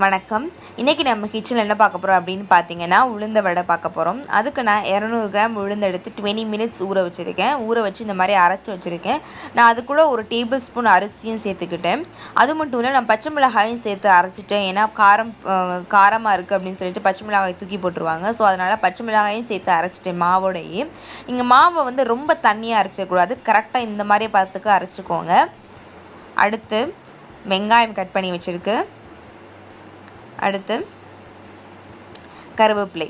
வணக்கம். இன்றைக்கி நம்ம கிச்சனில் என்ன பார்க்க போகிறோம் அப்படின்னு பார்த்தீங்கன்னா, உளுந்த வடை பார்க்க போகிறோம். அதுக்கு நான் 200 கிராம் உளுந்து எடுத்து 20 மினிட்ஸ் ஊற வச்சுருக்கேன். ஊற வச்சு இந்த மாதிரி அரைச்சி வச்சுருக்கேன். நான் அது கூட ஒரு டேபிள் ஸ்பூன் அரிசியும் சேர்த்துக்கிட்டேன். அது மட்டும் இல்லை, நான் பச்சை மிளகாயும் சேர்த்து அரைச்சிட்டேன். ஏன்னா காரமாக இருக்குது அப்படின்னு சொல்லிட்டு பச்சை மிளகாய் தூக்கி போட்டுருவாங்க. ஸோ அதனால் பச்சை மிளகாயும் சேர்த்து அரைச்சிட்டேன் மாவோடையே. நீங்கள் மாவை வந்து ரொம்ப தண்ணியாக அரைச்சிடக்கூடாது, கரெக்டாக இந்த மாதிரி பார்த்துக்கு அரைச்சிக்கோங்க. அடுத்து வெங்காயம் கட் பண்ணி வச்சுருக்கு. அடுத்து கருவேப்பிலை.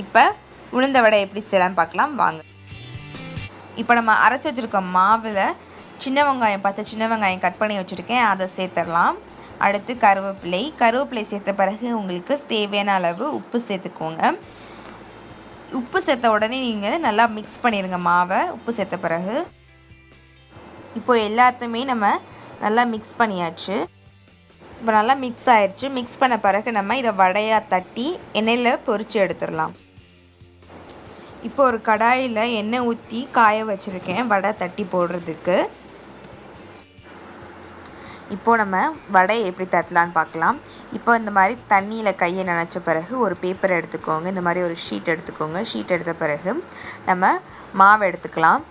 இப்போ உளுந்த வடை எப்படி செய்யலாம்னு பார்க்கலாம் வாங்க. இப்போ நம்ம அரைச்சி வச்சுருக்க மாவில் சின்ன வெங்காயம் 10 சின்ன வெங்காயம் கட் பண்ணி வச்சுருக்கேன், அதை சேர்த்துடலாம். அடுத்து கருவேப்பிலை சேர்த்த பிறகு உங்களுக்கு தேவையான அளவு உப்பு சேர்த்துக்கோங்க. உப்பு சேர்த்த உடனே நீங்கள் நல்லா மிக்ஸ் பண்ணிடுங்க மாவை. உப்பு சேர்த்த பிறகு இப்போ எல்லாத்தையுமே நம்ம நல்லா மிக்ஸ் பண்ணியாச்சு. இப்போ நல்லா மிக்ஸ் ஆயிடுச்சு. மிக்ஸ் பண்ண பிறகு நம்ம இதை வடையாக தட்டி எண்ணெயில் பொரித்து எடுத்துடலாம். இப்போ ஒரு கடாயில் எண்ணெய் ஊற்றி காய வச்சுருக்கேன் வடை தட்டி போடுறதுக்கு. இப்போது நம்ம வடையை எப்படி தட்டலான்னு பார்க்கலாம். இப்போ இந்த மாதிரி தண்ணியில் கையை நனைச்ச பிறகு ஒரு பேப்பர் எடுத்துக்கோங்க. இந்த மாதிரி ஒரு ஷீட் எடுத்துக்கோங்க. ஷீட் எடுத்த பிறகு நம்ம மாவு எடுத்துக்கலாம்.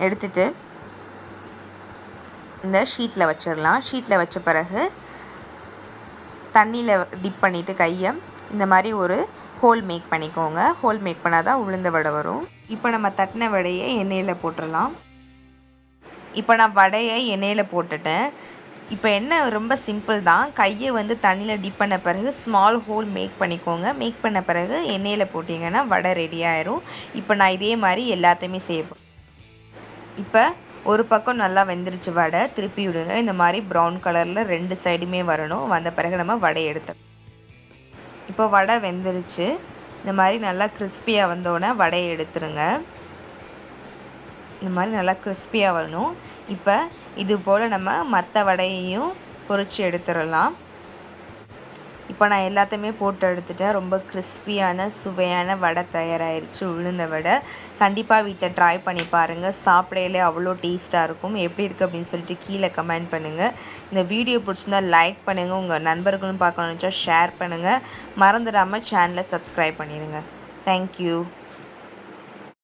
எடுத்துட்டு இந்த ஷீட்டில் வச்சிடலாம். ஷீட்டில் வச்ச பிறகு தண்ணியில் டிப் பண்ணிவிட்டு கையை இந்த மாதிரி ஒரு ஹோல் மேக் பண்ணிக்கோங்க. ஹோல் மேக் பண்ணால் தான் உளுந்த வடை வரும். இப்போ நம்ம தட்டின வடையை எண்ணெயில் போட்டுடலாம். இப்போ நான் வடையை எண்ணெயில் போட்டுட்டேன். இப்போ என்ன ரொம்ப சிம்பிள் தான். கையை வந்து தண்ணியில் டிப் பண்ண பிறகு ஸ்மால் ஹோல் மேக் பண்ணிக்கோங்க. மேக் பண்ண பிறகு எண்ணெயில் போட்டிங்கன்னா வடை ரெடி ஆயிரும். இப்போ நான் இதே மாதிரி எல்லாத்தையுமே செய்வேன். இப்போ ஒரு பக்கம் நல்லா வெந்துருச்சு வடை, திருப்பி விடுங்க. இந்த மாதிரி ப்ரௌன் கலரில் 2 சைடுமே வரணும். வந்த பிறகு நம்ம வடை எடுத்தோம். இப்போ வடை வெந்துருச்சு. இந்த மாதிரி நல்லா கிறிஸ்பியாக வந்தோடனே வடையை எடுத்துருங்க. இந்த மாதிரி நல்லா கிறிஸ்பியாக வரணும். இப்போ இது போல் நம்ம மற்ற வடையையும் பொரித்து எடுத்துடலாம். இப்போ நான் எல்லாத்தையுமே போட்டு எடுத்துட்டேன். ரொம்ப கிறிஸ்பியான சுவையான வடை தயாராகிடுச்சு, உளுந்த வடை. கண்டிப்பாக வீட்டில் ட்ரை பண்ணி பாருங்கள். சாப்பிடையிலே அவ்வளோ டேஸ்ட்டாக இருக்கும். எப்படி இருக்குது அப்படின்னு சொல்லிட்டு கீழே கமெண்ட் பண்ணுங்கள். இந்த வீடியோ பிடிச்சிருந்தால் லைக் பண்ணுங்கள். உங்கள் நண்பர்களும் பார்க்கணுன்னு ஷேர் பண்ணுங்கள். மறந்துடாமல் சேனலை சப்ஸ்கிரைப் பண்ணிடுங்க. தேங்க்யூ.